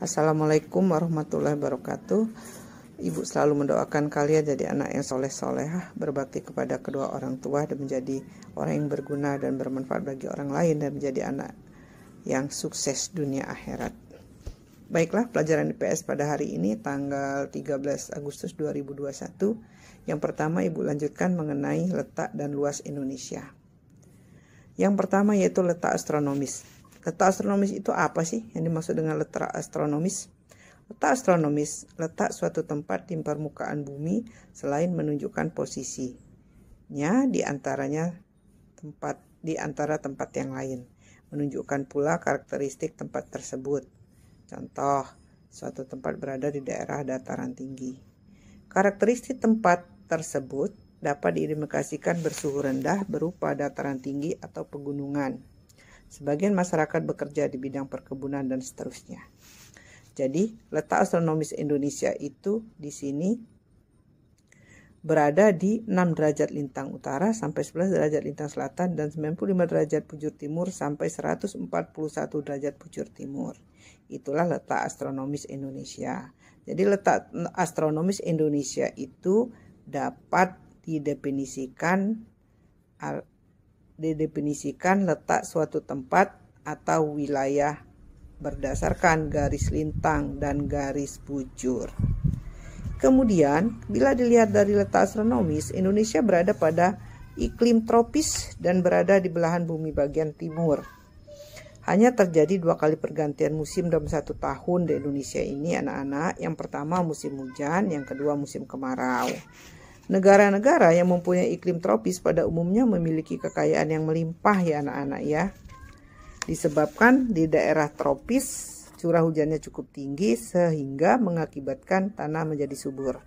Assalamualaikum warahmatullahi wabarakatuh. Ibu selalu mendoakan kalian jadi anak yang soleh-solehah, berbakti kepada kedua orang tua dan menjadi orang yang berguna dan bermanfaat bagi orang lain, dan menjadi anak yang sukses dunia akhirat. Baiklah, pelajaran IPS pada hari ini tanggal 13 Agustus 2021. Yang pertama Ibu lanjutkan mengenai letak dan luas Indonesia. Yang pertama yaitu letak astronomis. Letak astronomis itu apa sih yang dimaksud dengan letak astronomis? Letak astronomis, letak suatu tempat di permukaan bumi selain menunjukkan posisinya di antara tempat yang lain, menunjukkan pula karakteristik tempat tersebut. Contoh, suatu tempat berada di daerah dataran tinggi. Karakteristik tempat tersebut dapat diindikasikan bersuhu rendah berupa dataran tinggi atau pegunungan. Sebagian masyarakat bekerja di bidang perkebunan dan seterusnya. Jadi, letak astronomis Indonesia itu di sini berada di 6 derajat lintang utara sampai 11 derajat lintang selatan dan 95 derajat bujur timur sampai 141 derajat bujur timur. Itulah letak astronomis Indonesia. Jadi, letak astronomis Indonesia itu dapat didefinisikan letak suatu tempat atau wilayah berdasarkan garis lintang dan garis bujur. Kemudian, bila dilihat dari letak astronomis, Indonesia berada pada iklim tropis dan berada di belahan bumi bagian timur. Hanya terjadi 2 kali pergantian musim dalam 1 tahun di Indonesia ini, anak-anak. Yang pertama musim hujan, yang kedua musim kemarau. Negara-negara yang mempunyai iklim tropis pada umumnya memiliki kekayaan yang melimpah ya anak-anak ya. Disebabkan di daerah tropis curah hujannya cukup tinggi sehingga mengakibatkan tanah menjadi subur.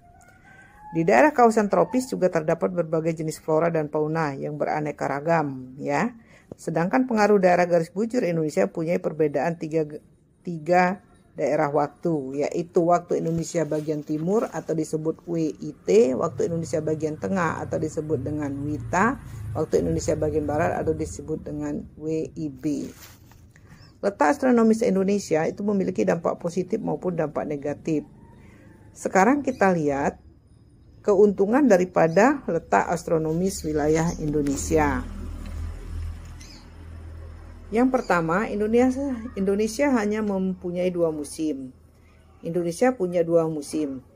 Di daerah kawasan tropis juga terdapat berbagai jenis flora dan fauna yang beraneka ragam ya. Sedangkan pengaruh daerah garis bujur Indonesia punya perbedaan tiga daerah waktu, yaitu waktu Indonesia bagian timur atau disebut WIT, waktu Indonesia bagian tengah atau disebut dengan WITA, waktu Indonesia bagian barat atau disebut dengan WIB. Letak astronomis Indonesia itu memiliki dampak positif maupun dampak negatif. Sekarang kita lihat keuntungan daripada letak astronomis wilayah Indonesia. Yang pertama, Indonesia hanya mempunyai 2 musim. Indonesia punya 2 musim.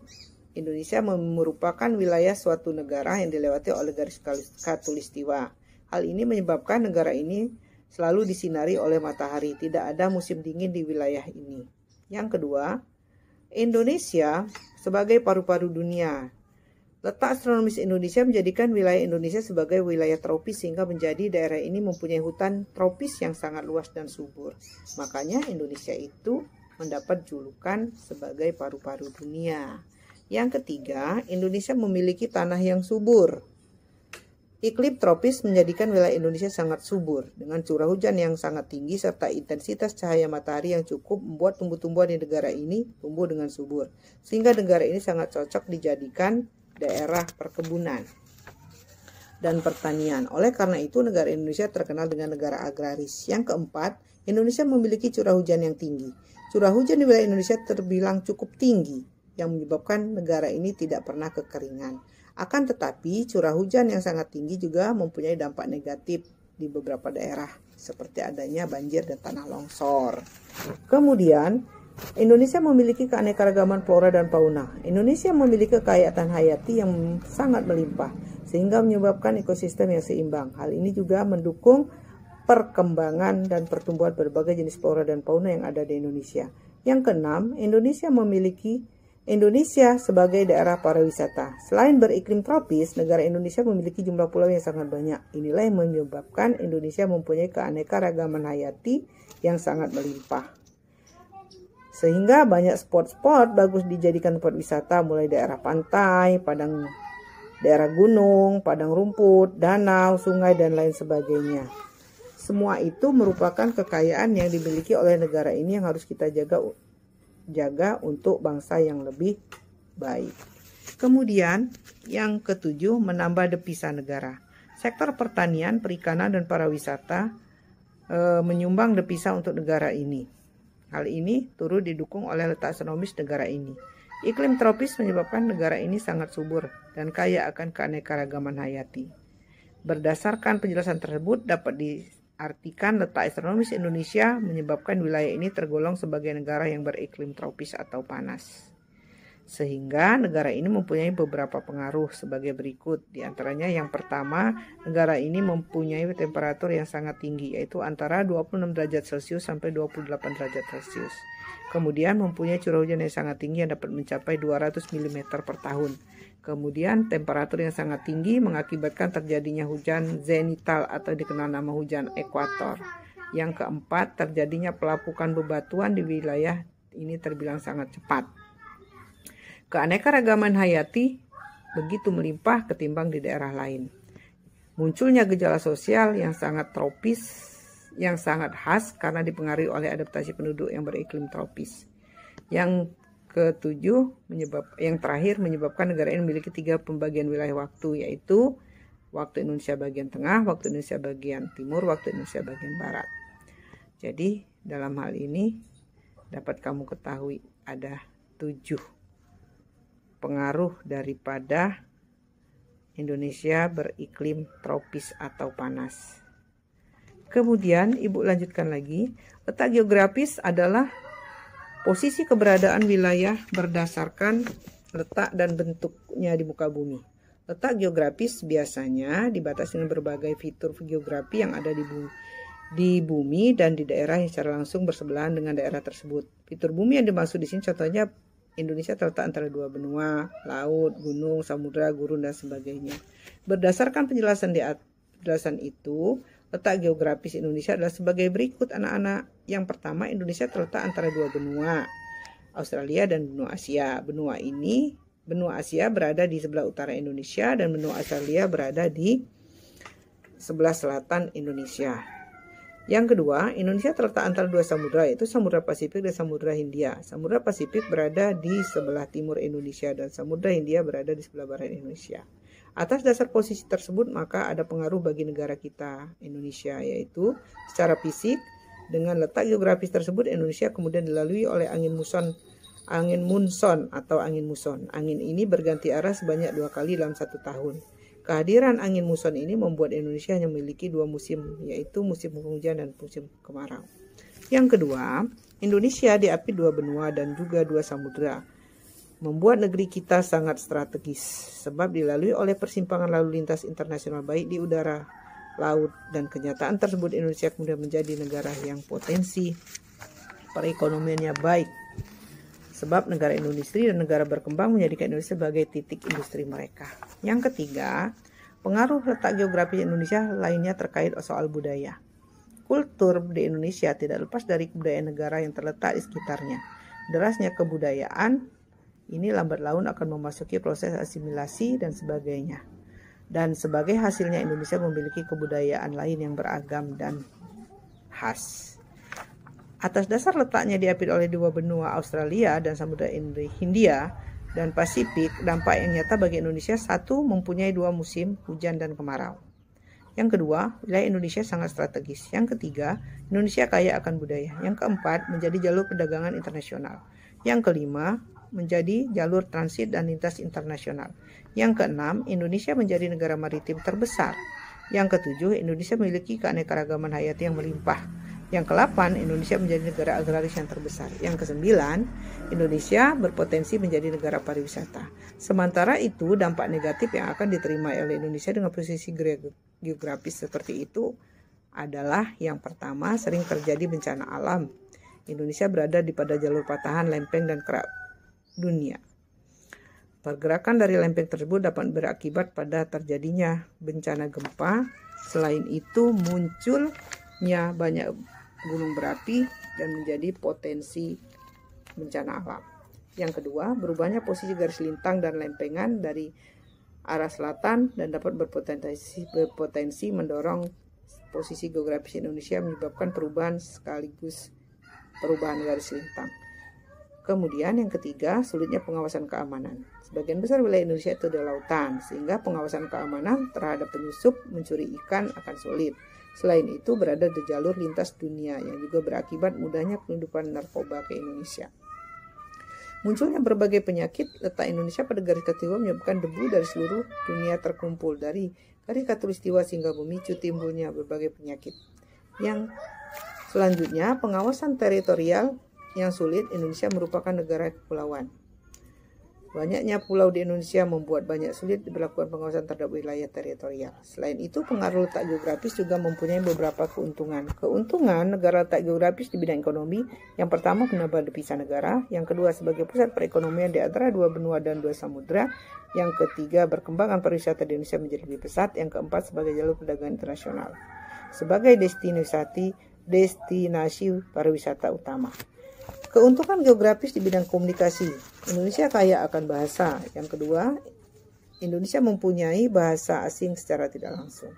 Indonesia merupakan wilayah suatu negara yang dilewati oleh garis khatulistiwa. Hal ini menyebabkan negara ini selalu disinari oleh matahari. Tidak ada musim dingin di wilayah ini. Yang kedua, Indonesia sebagai paru-paru dunia. Letak astronomis Indonesia menjadikan wilayah Indonesia sebagai wilayah tropis sehingga menjadi daerah ini mempunyai hutan tropis yang sangat luas dan subur. Makanya Indonesia itu mendapat julukan sebagai paru-paru dunia. Yang ketiga, Indonesia memiliki tanah yang subur. Iklim tropis menjadikan wilayah Indonesia sangat subur dengan curah hujan yang sangat tinggi serta intensitas cahaya matahari yang cukup membuat tumbuh-tumbuhan di negara ini tumbuh dengan subur. Sehingga negara ini sangat cocok dijadikan daerah perkebunan dan pertanian. Oleh karena itu, negara Indonesia terkenal dengan negara agraris. Yang keempat, Indonesia memiliki curah hujan yang tinggi. Curah hujan di wilayah Indonesia terbilang cukup tinggi, yang menyebabkan negara ini tidak pernah kekeringan. Akan tetapi, curah hujan yang sangat tinggi juga mempunyai dampak negatif di beberapa daerah, seperti adanya banjir dan tanah longsor. Kemudian, Indonesia memiliki keanekaragaman flora dan fauna. Indonesia memiliki kekayaan hayati yang sangat melimpah, sehingga menyebabkan ekosistem yang seimbang. Hal ini juga mendukung perkembangan dan pertumbuhan berbagai jenis flora dan fauna yang ada di Indonesia. Yang keenam, Indonesia sebagai daerah pariwisata. Selain beriklim tropis, negara Indonesia memiliki jumlah pulau yang sangat banyak. Inilah yang menyebabkan Indonesia mempunyai keanekaragaman hayati yang sangat melimpah. Sehingga banyak spot-spot bagus dijadikan tempat wisata, mulai daerah pantai, daerah gunung, padang rumput, danau, sungai, dan lain sebagainya. Semua itu merupakan kekayaan yang dimiliki oleh negara ini yang harus kita jaga untuk bangsa yang lebih baik. Kemudian yang ketujuh, menambah devisa negara. Sektor pertanian, perikanan, dan pariwisata menyumbang devisa untuk negara ini. Hal ini turut didukung oleh letak astronomis negara ini. Iklim tropis menyebabkan negara ini sangat subur dan kaya akan keanekaragaman hayati. Berdasarkan penjelasan tersebut dapat diartikan letak astronomis Indonesia menyebabkan wilayah ini tergolong sebagai negara yang beriklim tropis atau panas. Sehingga negara ini mempunyai beberapa pengaruh sebagai berikut. Di antaranya yang pertama, negara ini mempunyai temperatur yang sangat tinggi, yaitu antara 26 derajat Celcius sampai 28 derajat Celcius. Kemudian mempunyai curah hujan yang sangat tinggi yang dapat mencapai 200 mm per tahun. Kemudian temperatur yang sangat tinggi mengakibatkan terjadinya hujan zenital atau dikenal nama hujan ekuator. Yang keempat, terjadinya pelapukan bebatuan di wilayah ini terbilang sangat cepat. Keanekaragaman hayati begitu melimpah ketimbang di daerah lain. Munculnya gejala sosial yang sangat tropis, yang sangat khas karena dipengaruhi oleh adaptasi penduduk yang beriklim tropis. Yang ketujuh, yang terakhir menyebabkan negara ini memiliki 3 pembagian wilayah waktu, yaitu waktu Indonesia bagian tengah, waktu Indonesia bagian timur, waktu Indonesia bagian barat. Jadi dalam hal ini dapat kamu ketahui ada 7 pengaruh daripada Indonesia beriklim tropis atau panas. Kemudian Ibu lanjutkan lagi, letak geografis adalah posisi keberadaan wilayah berdasarkan letak dan bentuknya di muka bumi. Letak geografis biasanya dibatasi dengan berbagai fitur geografi yang ada di bumi dan di daerah yang secara langsung bersebelahan dengan daerah tersebut. Fitur bumi yang dimaksud di sini contohnya Indonesia terletak antara 2 benua, laut, gunung, samudra, gurun, dan sebagainya. Berdasarkan penjelasan itu, letak geografis Indonesia adalah sebagai berikut anak-anak. Yang pertama, Indonesia terletak antara 2 benua, Australia dan benua Asia. Benua Asia berada di sebelah utara Indonesia dan benua Australia berada di sebelah selatan Indonesia. Yang kedua, Indonesia terletak antara 2 samudra, yaitu Samudra Pasifik dan Samudra Hindia. Samudra Pasifik berada di sebelah timur Indonesia dan Samudra Hindia berada di sebelah barat Indonesia. Atas dasar posisi tersebut, maka ada pengaruh bagi negara kita, Indonesia, yaitu secara fisik, dengan letak geografis tersebut, Indonesia kemudian dilalui oleh angin muson atau angin muson. Angin ini berganti arah sebanyak 2 kali dalam 1 tahun. Kehadiran angin muson ini membuat Indonesia hanya memiliki 2 musim, yaitu musim penghujan dan musim kemarau. Yang kedua, Indonesia diapit 2 benua dan juga 2 samudra, membuat negeri kita sangat strategis, sebab dilalui oleh persimpangan lalu lintas internasional baik di udara, laut, dan kenyataan tersebut Indonesia kemudian menjadi negara yang potensi perekonomiannya baik, sebab negara industri dan negara berkembang menjadikan Indonesia sebagai titik industri mereka. Yang ketiga, pengaruh letak geografi Indonesia lainnya terkait soal budaya. Kultur di Indonesia tidak lepas dari kebudayaan negara yang terletak di sekitarnya. Derasnya kebudayaan ini lambat laun akan memasuki proses asimilasi dan sebagainya. Dan sebagai hasilnya Indonesia memiliki kebudayaan lain yang beragam dan khas. Atas dasar letaknya diapit oleh 2 benua Australia dan Samudra Hindia dan Pasifik, dampak yang nyata bagi Indonesia, 1, mempunyai 2 musim, hujan dan kemarau. Yang kedua, wilayah Indonesia sangat strategis. Yang ketiga, Indonesia kaya akan budaya. Yang keempat, menjadi jalur perdagangan internasional. Yang kelima, menjadi jalur transit dan lintas internasional. Yang keenam, Indonesia menjadi negara maritim terbesar. Yang ketujuh, Indonesia memiliki keanekaragaman hayati yang melimpah. Yang ke-8, Indonesia menjadi negara agraris yang terbesar. Yang ke-9, Indonesia berpotensi menjadi negara pariwisata. Sementara itu, dampak negatif yang akan diterima oleh Indonesia dengan posisi geografis seperti itu adalah yang pertama, sering terjadi bencana alam. Indonesia berada pada jalur patahan, lempeng, dan kerak dunia. Pergerakan dari lempeng tersebut dapat berakibat pada terjadinya bencana gempa. Selain itu, munculnya banyak gunung berapi dan menjadi potensi bencana alam. Yang kedua, berubahnya posisi garis lintang dan lempengan dari arah selatan dan dapat berpotensi mendorong posisi geografis Indonesia, menyebabkan perubahan sekaligus perubahan garis lintang. Kemudian yang ketiga, sulitnya pengawasan keamanan. Sebagian besar wilayah Indonesia itu adalah lautan, sehingga pengawasan keamanan terhadap penyusup mencuri ikan akan sulit. Selain itu berada di jalur lintas dunia yang juga berakibat mudahnya penyelundupan narkoba ke Indonesia. Munculnya berbagai penyakit, letak Indonesia pada garis khatulistiwa menyebabkan debu dari seluruh dunia terkumpul. Dari garis khatulistiwa sehingga memicu timbulnya berbagai penyakit. Yang selanjutnya, pengawasan teritorial yang sulit. Indonesia merupakan negara kepulauan. Banyaknya pulau di Indonesia membuat banyak sulit diberlakukan pengawasan terhadap wilayah teritorial. Selain itu, pengaruh letak geografis juga mempunyai beberapa keuntungan. Keuntungan negara letak geografis di bidang ekonomi, yang pertama kenapa dipisah negara, yang kedua sebagai pusat perekonomian di antara dua benua dan dua samudera, yang ketiga berkembangan pariwisata di Indonesia menjadi lebih pesat, yang keempat sebagai jalur perdagangan internasional. Sebagai destinasi pariwisata utama. Keuntungan geografis di bidang komunikasi. Indonesia kaya akan bahasa. Yang kedua, Indonesia mempunyai bahasa asing secara tidak langsung.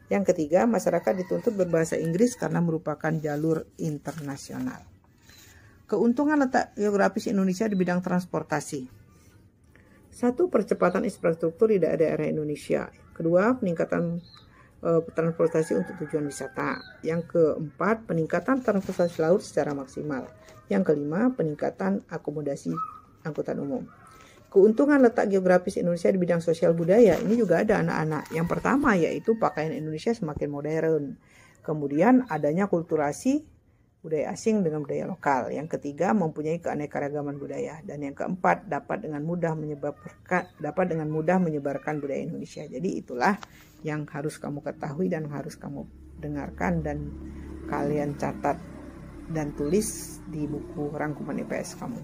Yang ketiga, masyarakat dituntut berbahasa Inggris karena merupakan jalur internasional. Keuntungan letak geografis Indonesia di bidang transportasi. Satu, percepatan infrastruktur di daerah Indonesia. Kedua, peningkatan transportasi untuk tujuan wisata. Yang keempat, peningkatan transportasi laut secara maksimal. Yang kelima, peningkatan akomodasi angkutan umum. Keuntungan letak geografis Indonesia di bidang sosial budaya, ini juga ada anak-anak. Yang pertama yaitu pakaian Indonesia semakin modern. Kemudian adanya kulturasi budaya asing dengan budaya lokal. Yang ketiga, mempunyai keanekaragaman budaya. Dan yang keempat, dapat dengan mudah menyebarkan budaya Indonesia. Jadi itulah yang harus kamu ketahui dan harus kamu dengarkan dan kalian catat dan tulis di buku rangkuman IPS kamu.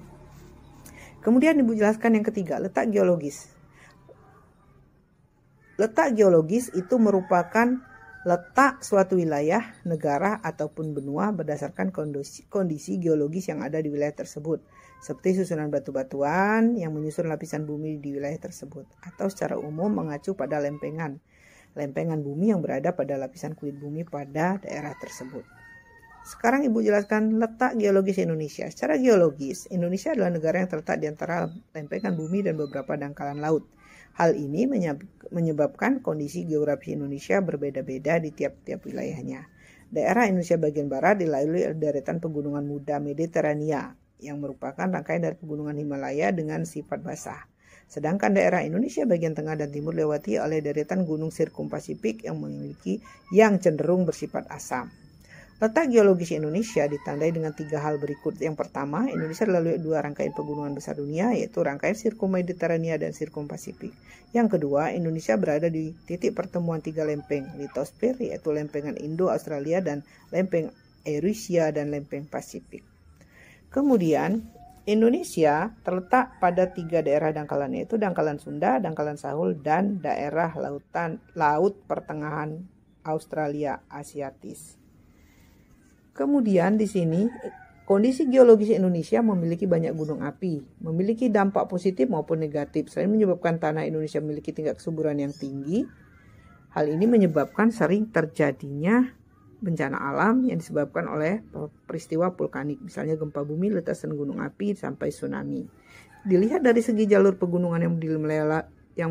Kemudian Ibu jelaskan yang ketiga, letak geologis. Letak geologis itu merupakan letak suatu wilayah, negara, ataupun benua berdasarkan kondisi geologis yang ada di wilayah tersebut. Seperti susunan batu-batuan yang menyusun lapisan bumi di wilayah tersebut. Atau secara umum mengacu pada lempengan bumi yang berada pada lapisan kulit bumi pada daerah tersebut. Sekarang Ibu jelaskan letak geologis Indonesia. Secara geologis, Indonesia adalah negara yang terletak di antara lempengan bumi dan beberapa dangkalan laut. Hal ini menyebabkan kondisi geografis Indonesia berbeda-beda di tiap-tiap wilayahnya. Daerah Indonesia bagian barat dilalui deretan pegunungan muda Mediterania yang merupakan rangkaian dari pegunungan Himalaya dengan sifat basah. Sedangkan daerah Indonesia bagian tengah dan timur dilewati oleh deretan gunung Sirkumpasifik yang cenderung bersifat asam. Letak geologis Indonesia ditandai dengan 3 hal berikut. Yang pertama, Indonesia dilalui 2 rangkaian pegunungan besar dunia, yaitu rangkaian Sirkummediterania dan Sirkumpasifik. Yang kedua, Indonesia berada di titik pertemuan 3 lempeng litosfer, yaitu lempengan Indo-Australia dan lempeng Eurasia dan lempeng Pasifik. Kemudian, Indonesia terletak pada 3 daerah dangkalan, yaitu dangkalan Sunda, dangkalan Sahul, dan daerah laut pertengahan Australia Asiatis. Kemudian di sini kondisi geologis Indonesia memiliki banyak gunung api, memiliki dampak positif maupun negatif. Selain menyebabkan tanah Indonesia memiliki tingkat kesuburan yang tinggi, hal ini menyebabkan sering terjadinya bencana alam yang disebabkan oleh peristiwa vulkanik, misalnya gempa bumi, letusan gunung api, sampai tsunami. Dilihat dari segi jalur pegunungan yang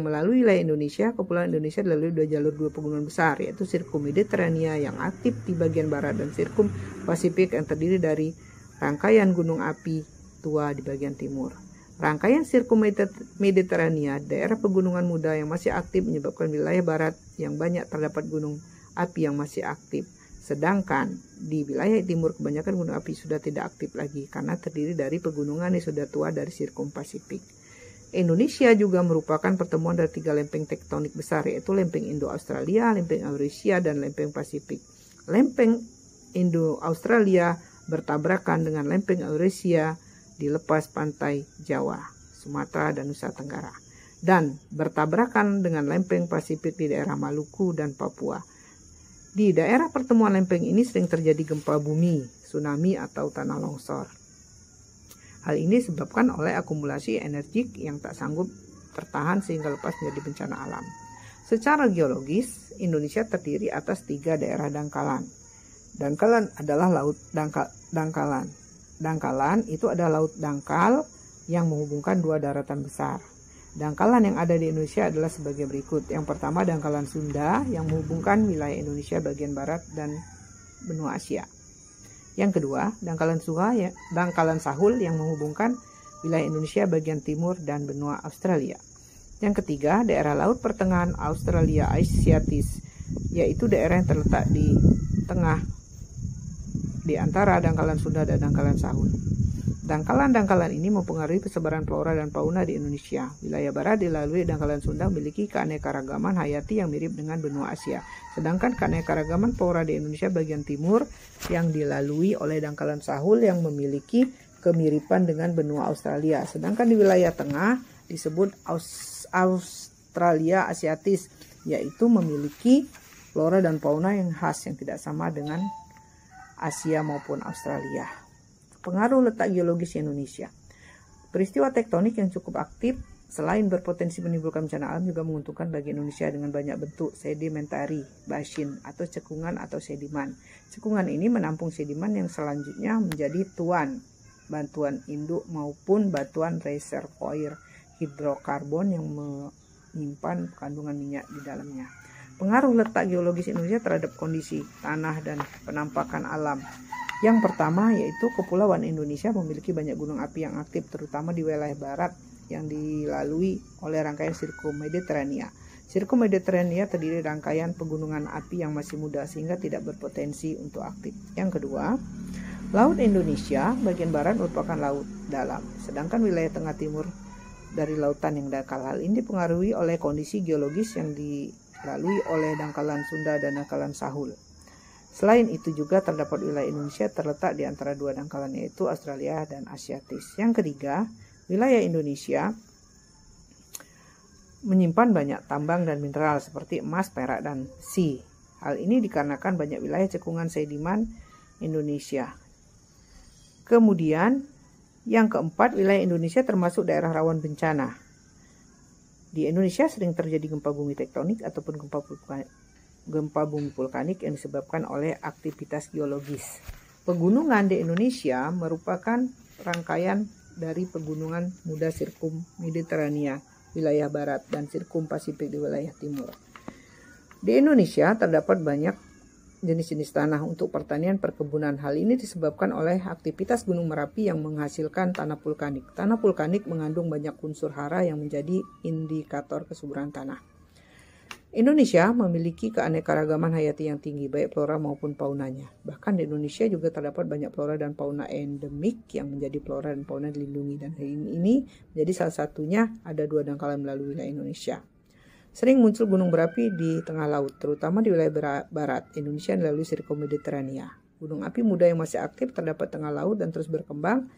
melalui wilayah Indonesia, Kepulauan Indonesia dilalui 2 pegunungan besar, yaitu Sirkummediterania yang aktif di bagian barat dan Sirkumpasifik yang terdiri dari rangkaian gunung api tua di bagian timur. Rangkaian Sirkummediterania, daerah pegunungan muda yang masih aktif menyebabkan wilayah barat yang banyak terdapat gunung api yang masih aktif. Sedangkan di wilayah timur kebanyakan gunung api sudah tidak aktif lagi karena terdiri dari pegunungan yang sudah tua dari Sirkumpasifik. Indonesia juga merupakan pertemuan dari 3 lempeng tektonik besar, yaitu lempeng Indo-Australia, lempeng Eurasia, dan lempeng Pasifik. Lempeng Indo-Australia bertabrakan dengan lempeng Eurasia di lepas pantai Jawa, Sumatera, dan Nusa Tenggara, dan bertabrakan dengan lempeng Pasifik di daerah Maluku dan Papua. Di daerah pertemuan lempeng ini sering terjadi gempa bumi, tsunami, atau tanah longsor. Hal ini disebabkan oleh akumulasi energi yang tak sanggup tertahan sehingga lepas menjadi bencana alam. Secara geologis, Indonesia terdiri atas 3 daerah dangkalan. Dangkalan adalah laut dangkalan itu adalah laut dangkal yang menghubungkan 2 daratan besar. Dangkalan yang ada di Indonesia adalah sebagai berikut. Yang pertama, dangkalan Sunda yang menghubungkan wilayah Indonesia bagian barat dan benua Asia. Yang kedua, dangkalan Sahul yang menghubungkan wilayah Indonesia bagian timur dan benua Australia. Yang ketiga, daerah laut pertengahan Australia Asiatis, yaitu daerah yang terletak di tengah di antara dangkalan Sunda dan dangkalan Sahul. Dangkalan-dangkalan ini mempengaruhi persebaran flora dan fauna di Indonesia. Wilayah barat dilalui dangkalan Sunda memiliki keanekaragaman hayati yang mirip dengan benua Asia. Sedangkan keanekaragaman flora di Indonesia bagian timur yang dilalui oleh dangkalan Sahul yang memiliki kemiripan dengan benua Australia. Sedangkan di wilayah tengah disebut Australia Asiatis, yaitu memiliki flora dan fauna yang khas yang tidak sama dengan Asia maupun Australia. Pengaruh letak geologis Indonesia. Peristiwa tektonik yang cukup aktif selain berpotensi menimbulkan bencana alam juga menguntungkan bagi Indonesia dengan banyak bentuk sedimentary basin atau cekungan atau sediman. Cekungan ini menampung sediman yang selanjutnya menjadi batuan induk maupun batuan reservoir hidrokarbon yang menyimpan kandungan minyak di dalamnya. Pengaruh letak geologis Indonesia terhadap kondisi tanah dan penampakan alam. Yang pertama yaitu Kepulauan Indonesia memiliki banyak gunung api yang aktif, terutama di wilayah barat yang dilalui oleh rangkaian sirkum Mediterania. Sirkum Mediterania terdiri dari rangkaian pegunungan api yang masih muda sehingga tidak berpotensi untuk aktif. Yang kedua, Laut Indonesia bagian barat merupakan laut dalam, sedangkan wilayah tengah timur dari lautan yang dangkal. Hal ini dipengaruhi oleh kondisi geologis yang dilalui oleh dangkalan Sunda dan dangkalan Sahul. Selain itu juga terdapat wilayah Indonesia terletak di antara dua dangkalan, yaitu Australia dan Asiatis. Yang ketiga, wilayah Indonesia menyimpan banyak tambang dan mineral seperti emas, perak, dan si. Hal ini dikarenakan banyak wilayah cekungan sediman Indonesia. Kemudian yang keempat, wilayah Indonesia termasuk daerah rawan bencana. Di Indonesia sering terjadi gempa bumi tektonik ataupun gempa bumi vulkanik yang disebabkan oleh aktivitas geologis. Pegunungan di Indonesia merupakan rangkaian dari pegunungan muda sirkum Mediterania wilayah barat dan sirkum Pasifik di wilayah timur. Di Indonesia terdapat banyak jenis-jenis tanah untuk pertanian perkebunan. Hal ini disebabkan oleh aktivitas Gunung Merapi yang menghasilkan tanah vulkanik. Tanah vulkanik mengandung banyak unsur hara yang menjadi indikator kesuburan tanah. Indonesia memiliki keanekaragaman hayati yang tinggi, baik flora maupun faunanya. Bahkan di Indonesia juga terdapat banyak flora dan fauna endemik yang menjadi flora dan fauna dilindungi. Dan hal ini menjadi salah satunya ada dua dangkalan melalui wilayah Indonesia. Sering muncul gunung berapi di tengah laut, terutama di wilayah barat Indonesia yang melalui sirkum Mediterania. Gunung api muda yang masih aktif terdapat tengah laut dan terus berkembang.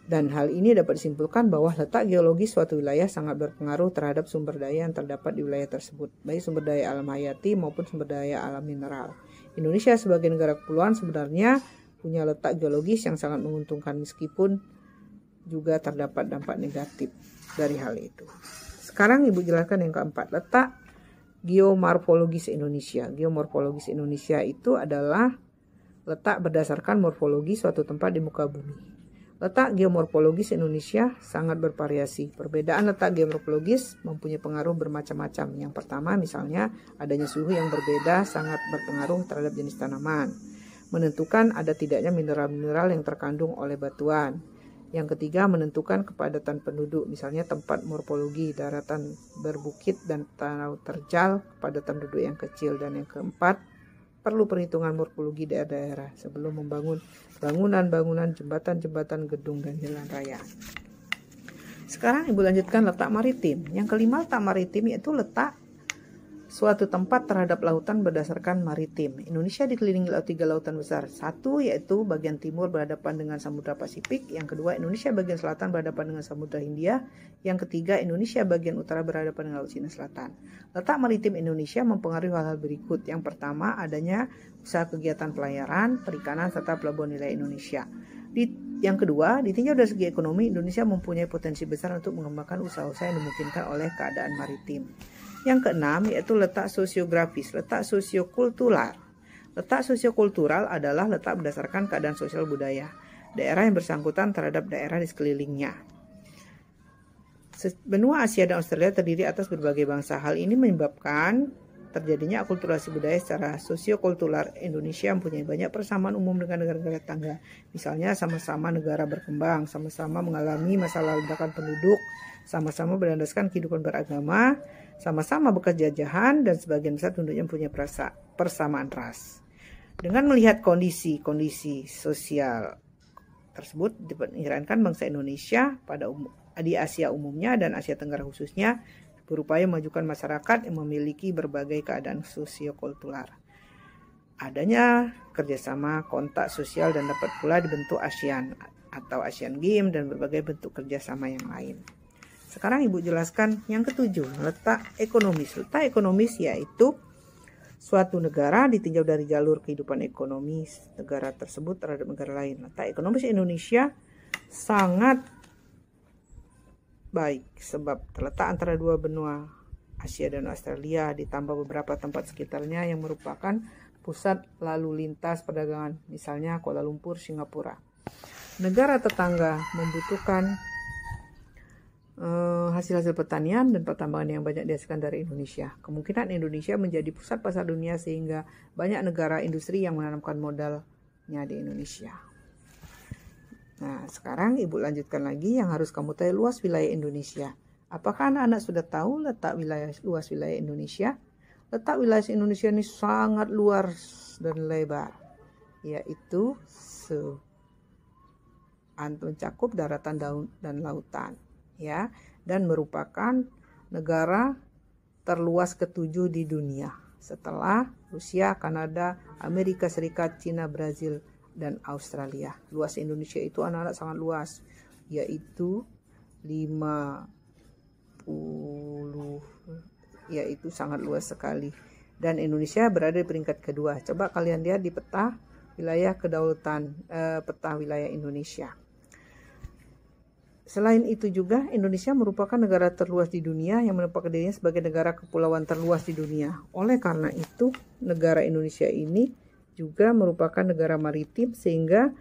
Dan hal ini dapat disimpulkan bahwa letak geologis suatu wilayah sangat berpengaruh terhadap sumber daya yang terdapat di wilayah tersebut, baik sumber daya alam hayati maupun sumber daya alam mineral. Indonesia sebagai negara kepulauan sebenarnya punya letak geologis yang sangat menguntungkan meskipun juga terdapat dampak negatif dari hal itu. Sekarang Ibu jelaskan yang keempat, letak geomorfologis Indonesia. Geomorfologis Indonesia itu adalah letak berdasarkan morfologi suatu tempat di muka bumi. Letak geomorfologis Indonesia sangat bervariasi. Perbedaan letak geomorfologis mempunyai pengaruh bermacam-macam. Yang pertama misalnya adanya suhu yang berbeda sangat berpengaruh terhadap jenis tanaman. Menentukan ada tidaknya mineral-mineral yang terkandung oleh batuan. Yang ketiga menentukan kepadatan penduduk. Misalnya tempat morfologi, daratan berbukit dan tanah terjal, kepadatan penduduk yang kecil. Dan yang keempat, perlu perhitungan morfologi daerah-daerah sebelum membangun bangunan-bangunan, jembatan-jembatan, gedung, dan jalan raya. Sekarang Ibu lanjutkan letak maritim. Yang kelima, letak maritim yaitu letak suatu tempat terhadap lautan berdasarkan maritim. Indonesia dikelilingi oleh 3 lautan besar. Satu yaitu bagian timur berhadapan dengan Samudra Pasifik. Yang kedua, Indonesia bagian selatan berhadapan dengan Samudra Hindia. Yang ketiga, Indonesia bagian utara berhadapan dengan Laut Cina Selatan. Letak maritim Indonesia mempengaruhi hal-hal berikut. Yang pertama, adanya usaha kegiatan pelayaran, perikanan, serta pelabuhan wilayah Indonesia. Yang kedua, ditinjau dari segi ekonomi, Indonesia mempunyai potensi besar untuk mengembangkan usaha-usaha yang dimungkinkan oleh keadaan maritim. Yang keenam yaitu letak sosiografis, letak sosiokultural. Letak sosiokultural adalah letak berdasarkan keadaan sosial budaya daerah yang bersangkutan terhadap daerah di sekelilingnya. Benua Asia dan Australia terdiri atas berbagai bangsa. Hal ini menyebabkan terjadinya akulturasi budaya secara sosiokultural. Indonesia mempunyai banyak persamaan umum dengan negara-negara tetangga. Misalnya sama-sama negara berkembang, sama-sama mengalami masalah ledakan penduduk, sama-sama berlandaskan kehidupan beragama, sama-sama bekas jajahan, dan sebagian besar penduduknya mempunyai persamaan ras. Dengan melihat kondisi sosial tersebut, diperkirakan bangsa Indonesia di Asia umumnya dan Asia Tenggara khususnya berupaya memajukan masyarakat yang memiliki berbagai keadaan sosiokultural. Adanya kerjasama kontak sosial dan dapat pula dibentuk ASEAN atau Asian Games dan berbagai bentuk kerjasama yang lain. Sekarang Ibu jelaskan yang ketujuh, letak ekonomis. Letak ekonomis yaitu suatu negara ditinjau dari jalur kehidupan ekonomi negara tersebut terhadap negara lain. Letak ekonomis Indonesia sangat baik sebab terletak antara dua benua Asia dan Australia, ditambah beberapa tempat sekitarnya yang merupakan pusat lalu lintas perdagangan, misalnya Kuala Lumpur, Singapura. Negara tetangga membutuhkan hasil-hasil pertanian dan pertambangan yang banyak dihasilkan dari Indonesia. Kemungkinan Indonesia menjadi pusat pasar dunia sehingga banyak negara industri yang menanamkan modalnya di Indonesia. Nah, sekarang Ibu lanjutkan lagi yang harus kamu tahu, luas wilayah Indonesia. Apakah anak-anak sudah tahu letak luas wilayah Indonesia? Letak wilayah Indonesia ini sangat luas dan lebar, yaitu mencakup daratan dan lautan, ya, dan merupakan negara terluas ketujuh di dunia setelah Rusia, Kanada, Amerika Serikat, Cina, Brazil, dan Australia. Luas Indonesia itu anak-anak sangat luas, yaitu 50, yaitu sangat luas sekali. Dan Indonesia berada di peringkat kedua. Coba kalian lihat di peta wilayah kedaulatan, peta wilayah Indonesia. Selain itu juga Indonesia merupakan negara terluas di dunia yang menempatkan dirinya sebagai negara kepulauan terluas di dunia. Oleh karena itu, negara Indonesia ini juga merupakan negara maritim sehingga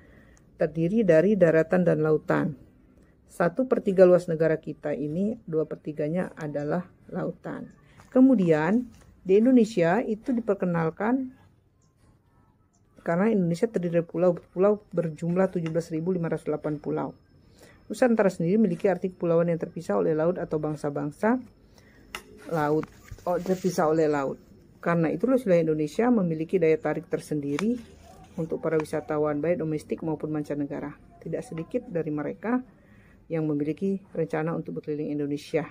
terdiri dari daratan dan lautan. 1/3 luas negara kita ini, 2/3-nya adalah lautan. Kemudian di Indonesia itu diperkenalkan karena Indonesia terdiri dari pulau-pulau berjumlah 17.508 pulau. Nusantara sendiri memiliki arti kepulauan yang terpisah oleh laut atau bangsa-bangsa laut, terpisah oleh laut. Karena itu luas wilayah Indonesia memiliki daya tarik tersendiri untuk para wisatawan baik domestik maupun mancanegara. Tidak sedikit dari mereka yang memiliki rencana untuk berkeliling Indonesia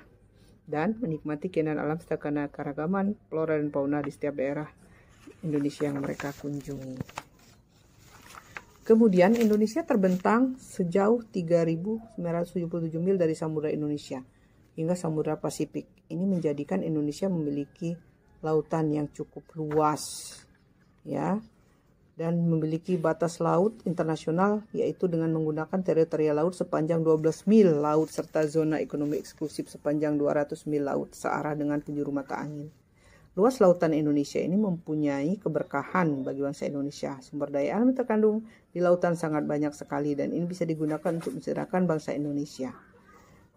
dan menikmati keindahan alam serta keanekaragaman flora dan fauna di setiap daerah Indonesia yang mereka kunjungi. Kemudian Indonesia terbentang sejauh 3.977 mil dari Samudra Indonesia hingga Samudra Pasifik. Ini menjadikan Indonesia memiliki lautan yang cukup luas, ya, dan memiliki batas laut internasional yaitu dengan menggunakan teritorial laut sepanjang 12 mil laut serta zona ekonomi eksklusif sepanjang 200 mil laut searah dengan penjuru mata angin. Luas lautan Indonesia ini mempunyai keberkahan bagi bangsa Indonesia. Sumber daya alam yang terkandung di lautan sangat banyak sekali dan ini bisa digunakan untuk mencerahkan bangsa Indonesia.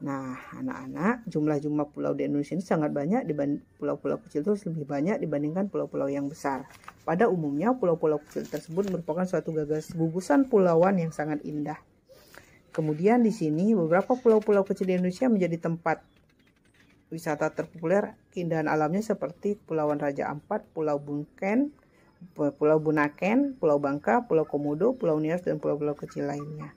Nah, anak-anak, jumlah pulau di Indonesia ini sangat banyak, dibanding pulau-pulau kecil itu lebih banyak dibandingkan pulau-pulau yang besar. Pada umumnya, pulau-pulau kecil tersebut merupakan suatu gugusan pulauan yang sangat indah. Kemudian di sini beberapa pulau-pulau kecil di Indonesia menjadi tempat wisata terpopuler keindahan alamnya seperti Kepulauan Raja Ampat, Pulau Bunaken, Pulau Bangka, Pulau Komodo, Pulau Nias, dan pulau-pulau kecil lainnya.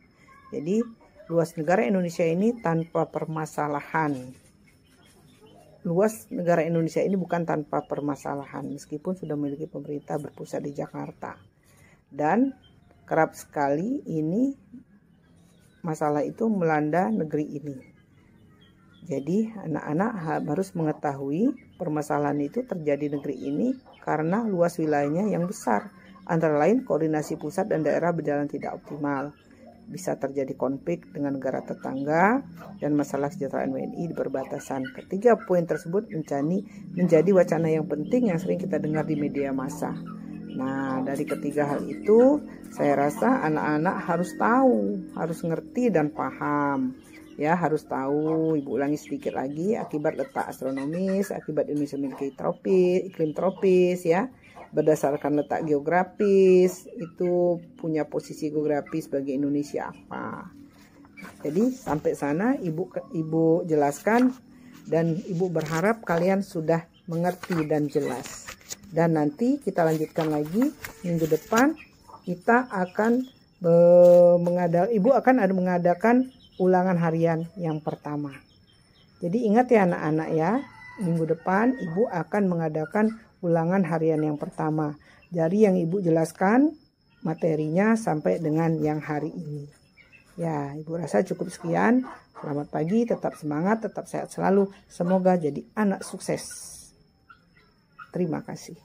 Jadi luas negara Indonesia ini tanpa permasalahan. Luas negara Indonesia ini bukan tanpa permasalahan, meskipun sudah memiliki pemerintah berpusat di Jakarta. Dan kerap sekali ini masalah itu melanda negeri ini. Jadi anak-anak harus mengetahui permasalahan itu terjadi di negeri ini karena luas wilayahnya yang besar. Antara lain koordinasi pusat dan daerah berjalan tidak optimal. Bisa terjadi konflik dengan negara tetangga dan masalah kesejahteraan WNI di perbatasan. Ketiga poin tersebut menjadi wacana yang penting yang sering kita dengar di media massa. Nah, dari ketiga hal itu, saya rasa anak-anak harus tahu, harus ngerti dan paham Ya, harus tahu. Ibu ulangi sedikit lagi. Akibat letak astronomis, akibat Indonesia memiliki iklim tropis ya. Berdasarkan letak geografis, itu punya posisi geografis bagi Indonesia apa. Jadi sampai sana ibu jelaskan, dan ibu berharap kalian sudah mengerti dan jelas. Dan nanti kita lanjutkan lagi minggu depan. Kita akan ibu akan mengadakan ulangan harian yang pertama. Jadi ingat ya anak-anak ya, minggu depan ibu akan mengadakan ulangan harian yang pertama. Jadi yang ibu jelaskan materinya sampai dengan yang hari ini. Ya, ibu rasa cukup sekian. Selamat pagi, tetap semangat, tetap sehat selalu. Semoga jadi anak sukses. Terima kasih.